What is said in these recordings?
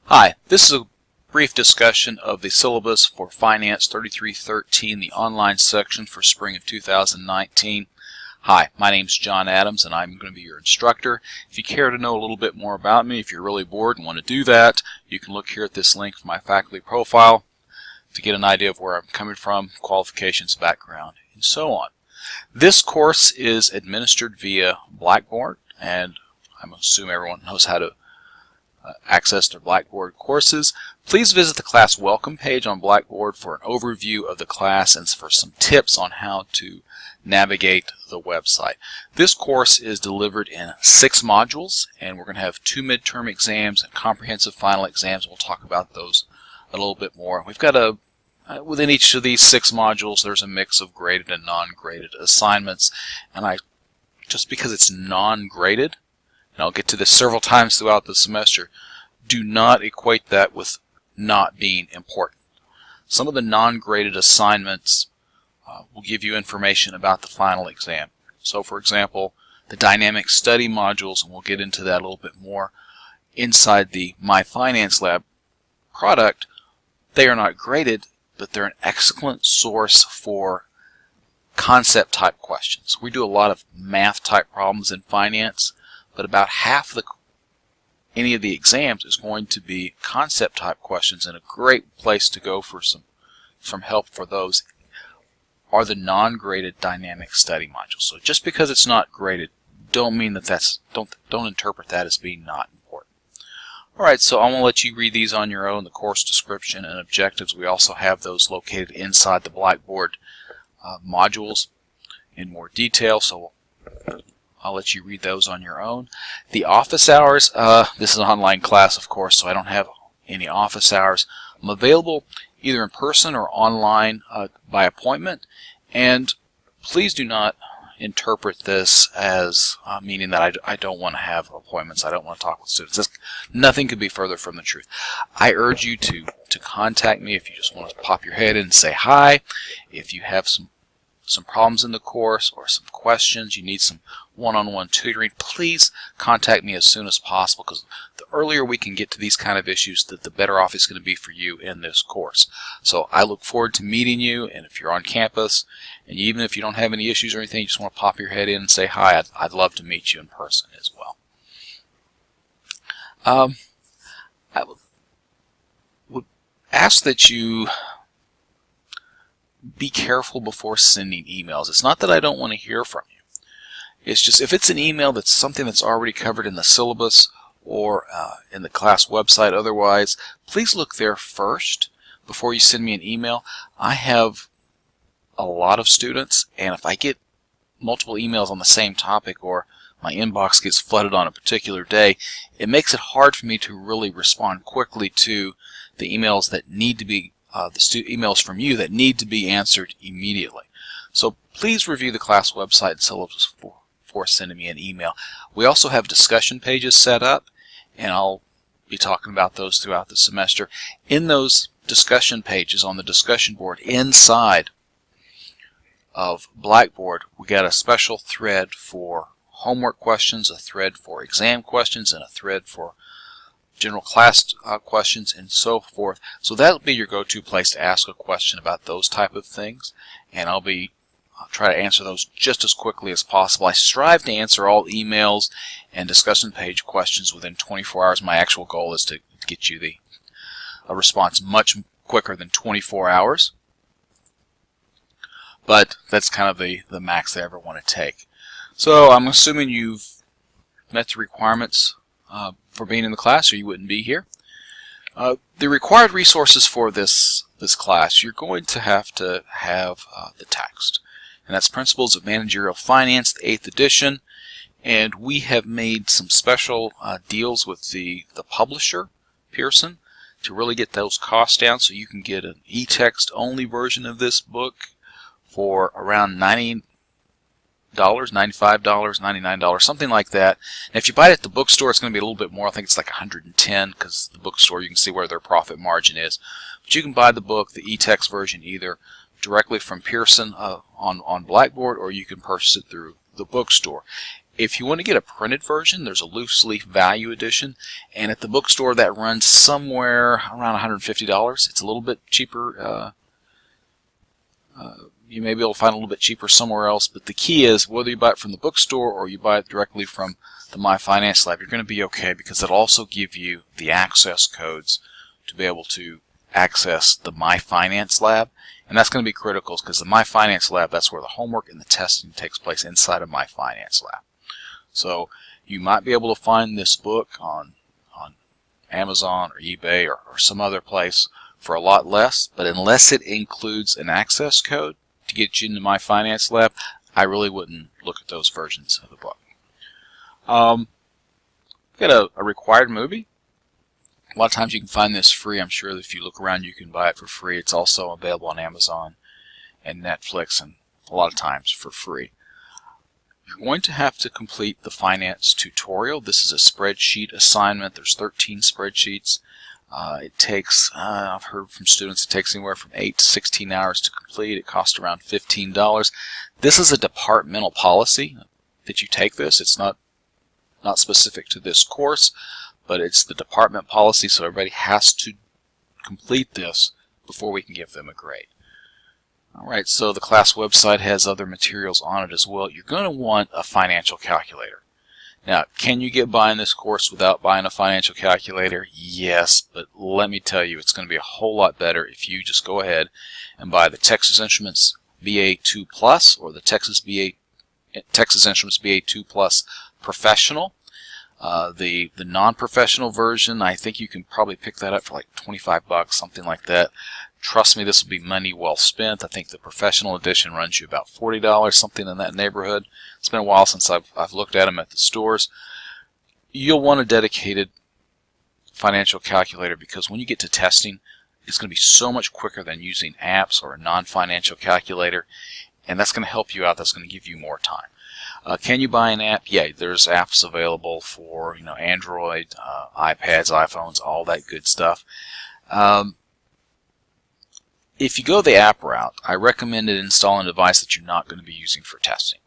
Hi, this is a brief discussion of the syllabus for Finance 3313, the online section for spring of 2019. Hi, my name's John Adams and I'm going to be your instructor. If you care to know a little bit more about me, if you're really bored and want to do that, you can look here at this link for my faculty profile to get an idea of where I'm coming from, qualifications, background, and so on. This course is administered via Blackboard, and I'm assuming everyone knows how to access their Blackboard courses. Please visit the class welcome page on Blackboard for an overview of the class and for some tips on how to navigate the website. This course is delivered in 6 modules, and we're going to have 2 midterm exams and comprehensive final exams. We'll talk about those a little bit more. We've got within each of these 6 modules, there's a mix of graded and non-graded assignments, and just because it's non-graded, and I'll get to this several times throughout the semester, do not equate that with not being important. Some of the non-graded assignments will give you information about the final exam. So for example, the dynamic study modules, and we'll get into that a little bit more, inside the My Finance Lab product, they are not graded, but they're an excellent source for concept type questions. We do a lot of math type problems in finance, but about half any of the exams is going to be concept type questions, and a great place to go for some help for those are the non-graded dynamic study modules. So just because it's not graded, don't mean that don't interpret that as being not important. Alright, so I'm going to let you read these on your own, the course description and objectives. We also have those located inside the Blackboard modules in more detail, so I'll let you read those on your own. The office hours, this is an online class, of course, so I don't have any office hours. I'm available either in person or online by appointment, and please do not interpret this as meaning that I don't want to have appointments, I don't want to talk with students. Nothing could be further from the truth. I urge you to contact me if you just want to pop your head in and say hi, if you have some problems in the course or some questions, you need some one-on-one tutoring, please contact me as soon as possible, because the earlier we can get to these kind of issues, the better off it's going to be for you in this course. So I look forward to meeting you, and if you're on campus, and even if you don't have any issues or anything, you just want to pop your head in and say hi, I'd love to meet you in person as well. I would ask that you be careful before sending emails. It's not that I don't want to hear from you. It's just if it's an email that's something that's already covered in the syllabus or in the class website otherwise, please look there first before you send me an email. I have a lot of students, and if I get multiple emails on the same topic or my inbox gets flooded on a particular day, it makes it hard for me to really respond quickly to the emails that need to be emails from you that need to be answered immediately. So please review the class website and syllabus before sending me an email. We also have discussion pages set up, and I'll be talking about those throughout the semester. In those discussion pages on the discussion board inside of Blackboard, we got a special thread for homework questions, a thread for exam questions, and a thread for general class questions and so forth. So that'll be your go-to place to ask a question about those type of things, and I'll try to answer those just as quickly as possible. I strive to answer all emails and discussion page questions within 24 hours. My actual goal is to get you a response much quicker than 24 hours, but that's kind of the max they ever want to take. So I'm assuming you've met the requirements for being in the class, or you wouldn't be here. The required resources for this class, you're going to have the text, and that's Principles of Managerial Finance, the 8th edition, and we have made some special deals with the publisher, Pearson, to really get those costs down, so you can get an e-text only version of this book for around $90, $95, $99, something like that. And if you buy it at the bookstore, it's going to be a little bit more. I think it's like $110, because the bookstore, you can see where their profit margin is. But you can buy the book, the e-text version, either directly from Pearson on Blackboard, or you can purchase it through the bookstore. If you want to get a printed version, there's a loose leaf value edition, and at the bookstore that runs somewhere around $150. It's a little bit cheaper. You may be able to find a little bit cheaper somewhere else, but the key is whether you buy it from the bookstore or you buy it directly from the My Finance Lab, you're going to be okay, because it'll also give you the access codes to be able to access the My Finance Lab, and that's going to be critical because the My Finance Lab, that's where the homework and the testing takes place inside of My Finance Lab. So you might be able to find this book on Amazon or eBay or some other place for a lot less, but unless it includes an access code to get you into My Finance Lab, I really wouldn't look at those versions of the book. We've got a required movie. A lot of times you can find this free. I'm sure that if you look around you can buy it for free. It's also available on Amazon and Netflix, and a lot of times for free. You're going to have to complete the finance tutorial. This is a spreadsheet assignment. There's 13 spreadsheets. It takes, I've heard from students, it takes anywhere from 8 to 16 hours to complete. It costs around $15. This is a departmental policy that you take this. It's not specific to this course, but it's the department policy, so everybody has to complete this before we can give them a grade. Alright, so the class website has other materials on it as well. You're going to want a financial calculator. Now, can you get by in this course without buying a financial calculator? Yes, but let me tell you, it's going to be a whole lot better if you just go ahead and buy the Texas Instruments BA2 Plus or the Texas Instruments BA2 Plus Professional. The non-professional version, I think you can probably pick that up for like $25, something like that. Trust me, this will be money well spent. I think the professional edition runs you about $40, something in that neighborhood. It's been a while since I've looked at them at the stores. You'll want a dedicated financial calculator because when you get to testing, it's going to be so much quicker than using apps or a non-financial calculator, and that's going to help you out. That's going to give you more time. Can you buy an app? Yeah, there's apps available for Android, iPads, iPhones, all that good stuff. If you go the app route, I recommend installing a device that you're not going to be using for testing.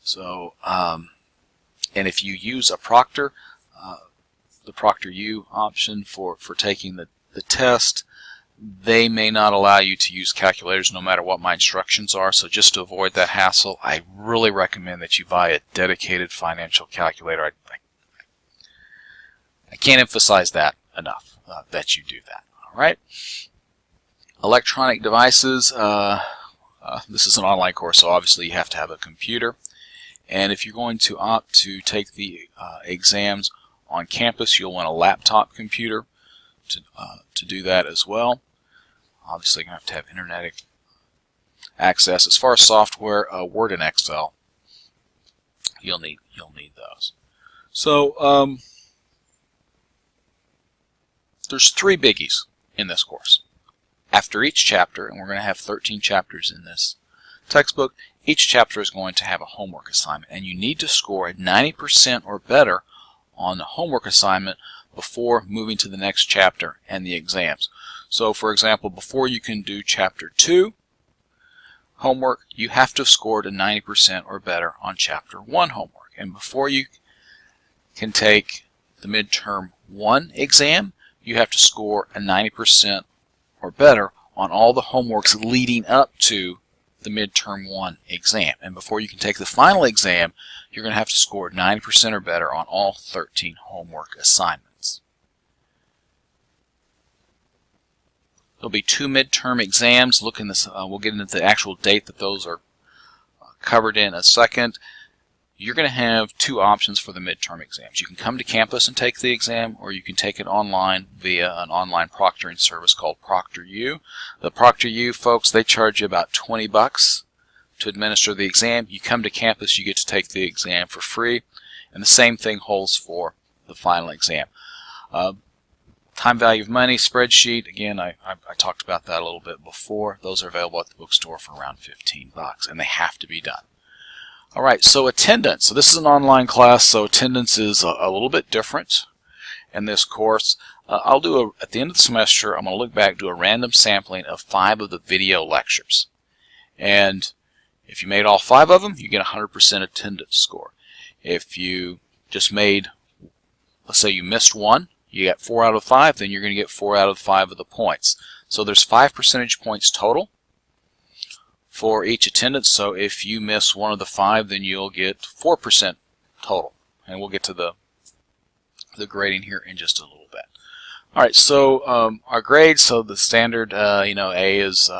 So, and if you use a Proctor, the Proctor U option for taking the test, they may not allow you to use calculators no matter what my instructions are. So just to avoid that hassle, I really recommend that you buy a dedicated financial calculator. I can't emphasize that enough, that you do that. All right. Electronic devices. This is an online course, so obviously you have to have a computer. And if you're going to opt to take the exams on campus, you'll want a laptop computer to do that as well. Obviously, you're going to have internet access. As far as software, Word and Excel, you'll need those. So there's 3 biggies in this course. After each chapter, and we're going to have 13 chapters in this textbook, each chapter is going to have a homework assignment, and you need to score a 90% or better on the homework assignment before moving to the next chapter and the exams. So, for example, before you can do Chapter 2 homework, you have to have scored a 90% or better on Chapter 1 homework. And before you can take the Midterm 1 exam, you have to score a 90% or better on all the homeworks leading up to the Midterm 1 exam. And before you can take the final exam, you're going to have to score 90% or better on all 13 homework assignments. There'll be 2 midterm exams. We'll get into the actual date that those are covered in a second. You're going to have 2 options for the midterm exams. You can come to campus and take the exam, or you can take it online via an online proctoring service called Proctor U. The Proctor U folks, they charge you about $20 to administer the exam. You come to campus, you get to take the exam for free, and the same thing holds for the final exam. Time value of money spreadsheet, again, I talked about that a little bit before. Those are available at the bookstore for around $15, and they have to be done. All right, so attendance. So this is an online class, so attendance is a little bit different in this course. At the end of the semester, I'm going to look back, do a random sampling of 5 of the video lectures. And if you made all 5 of them, you get a 100% attendance score. If you just made, let's say you missed one, you got 4 out of 5, then you're going to get 4 out of 5 of the points. So there's 5 percentage points total for each attendance. So if you miss one of the 5, then you'll get 4% total. And we'll get to the grading here in just a little bit. All right, so our grades, so the standard, A is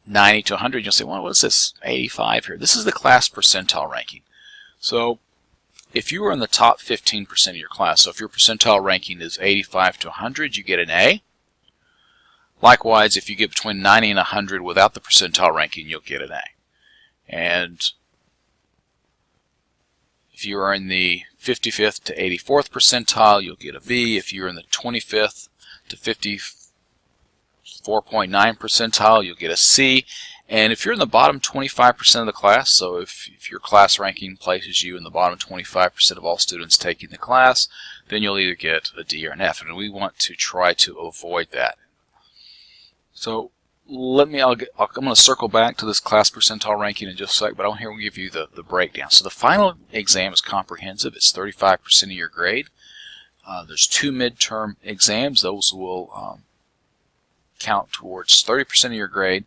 90 to 100. You'll say, well, what is this 85 here? This is the class percentile ranking. So if you are in the top 15% of your class, so if your percentile ranking is 85 to 100, you get an A. Likewise, if you get between 90 and 100 without the percentile ranking, you'll get an A. And if you are in the 55th to 84th percentile, you'll get a B. If you're in the 25th to 54.9 percentile, you'll get a C. And if you're in the bottom 25% of the class, so if your class ranking places you in the bottom 25% of all students taking the class, then you'll either get a D or an F. And we want to try to avoid that. So I'm going to circle back to this class percentile ranking in just a sec, but I want to give you the breakdown. So the final exam is comprehensive. It's 35% of your grade. There's 2 midterm exams. Those will count towards 30% of your grade.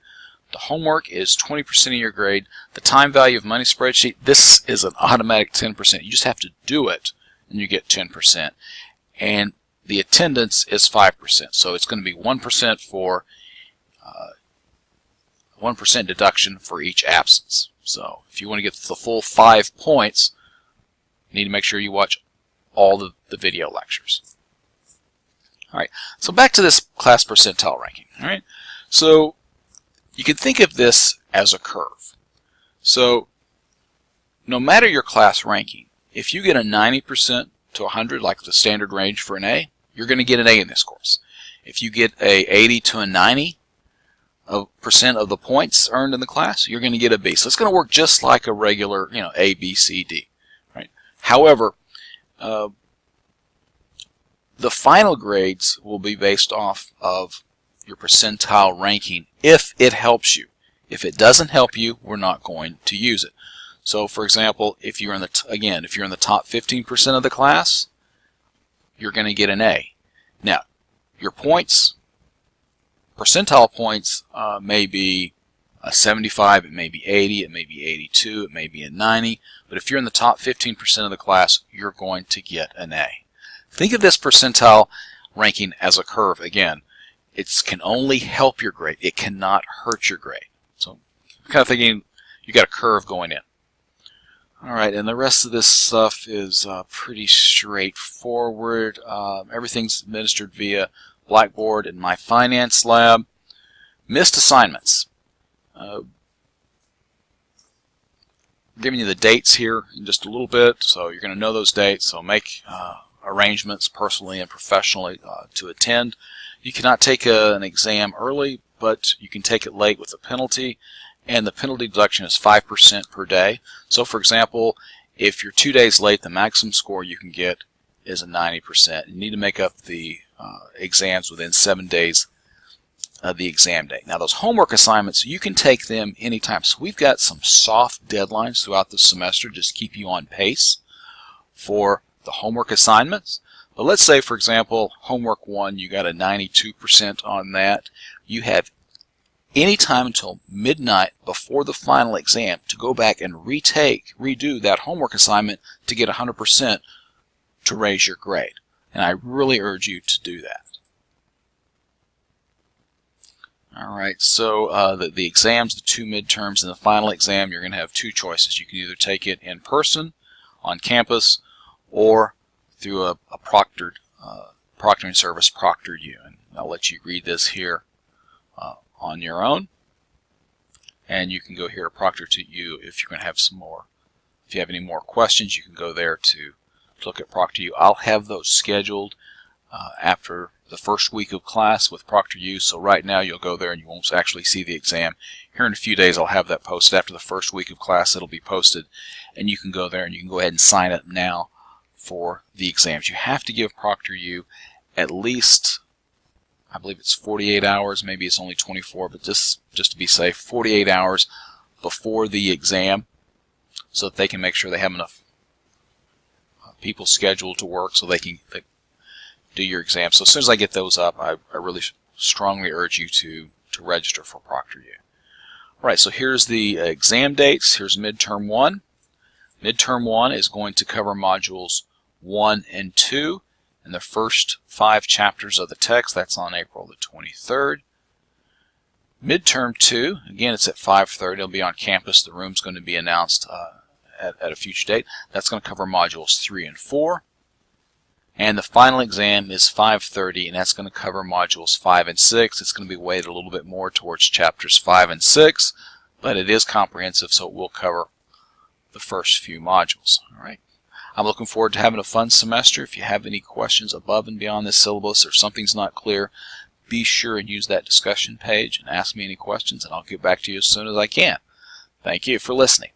The homework is 20% of your grade. The time value of money spreadsheet, this is an automatic 10%. You just have to do it, and you get 10%. And the attendance is 5%. So it's going to be 1% for 1% deduction for each absence. So if you want to get the full 5 points, you need to make sure you watch all the video lectures. All right, so back to this class percentile ranking. All right, so you can think of this as a curve. So no matter your class ranking, if you get a 90% to 100, like the standard range for an A, you're going to get an A in this course. If you get a 80 to a 90% of the points earned in the class, you're going to get a B. So it's going to work just like a regular, A, B, C, D. Right? However, the final grades will be based off of your percentile ranking if it helps you. If it doesn't help you, we're not going to use it. So, for example, if you're in the if you're in the top 15% of the class, you're going to get an A. Now, your points, percentile points, may be a 75, it may be 80, it may be 82, it may be a 90. But if you're in the top 15% of the class, you're going to get an A. Think of this percentile ranking as a curve. Again, it can only help your grade. It cannot hurt your grade. So I'm kind of thinking you got a curve going in. All right, and the rest of this stuff is pretty straightforward. Everything's administered via Blackboard and My Finance Lab. Missed assignments. Giving you the dates here in just a little bit, so you're going to know those dates. So make arrangements personally and professionally to attend. You cannot take an exam early, but you can take it late with a penalty, and the penalty deduction is 5% per day. So for example, if you're 2 days late, the maximum score you can get is a 90%. You need to make up the exams within 7 days of the exam date. Now those homework assignments, you can take them anytime. So we've got some soft deadlines throughout the semester just to keep you on pace for the homework assignments. But let's say, for example, homework 1, you got a 92% on that. You have any time until midnight before the final exam to go back and redo that homework assignment to get 100% to raise your grade. And I really urge you to do that. All right, so the exams, the 2 midterms, and the final exam, you're going to have 2 choices. You can either take it in person on campus or through a proctoring service, Proctor U. And I'll let you read this here on your own. And you can go here to Proctor U if you're going to have some more. If you have any more questions, you can go there to look at Proctor U. I'll have those scheduled after the first week of class with Proctor U. So right now you'll go there and you won't actually see the exam. Here in a few days I'll have that posted. After the first week of class it'll be posted, and you can go there and you can go ahead and sign up now for the exams. You have to give Proctor U at least, I believe it's 48 hours, maybe it's only 24, but just to be safe, 48 hours before the exam so that they can make sure they have enough people scheduled to work so they can do your exam. So as soon as I get those up, I really strongly urge you to register for ProctorU. Alright, so here's the exam dates. Here's midterm 1. Midterm 1 is going to cover modules 1 and 2 and the first 5 chapters of the text. That's on April the 23rd. Midterm 2, again, it's at 5:30. It'll be on campus. The room's going to be announced at a future date. That's going to cover modules 3 and 4. And the final exam is 5:30, and that's going to cover modules 5 and 6. It's going to be weighted a little bit more towards chapters 5 and 6, but it is comprehensive, so it will cover the first few modules. All right. I'm looking forward to having a fun semester. If you have any questions above and beyond this syllabus or something's not clear, be sure and use that discussion page and ask me any questions, and I'll get back to you as soon as I can. Thank you for listening.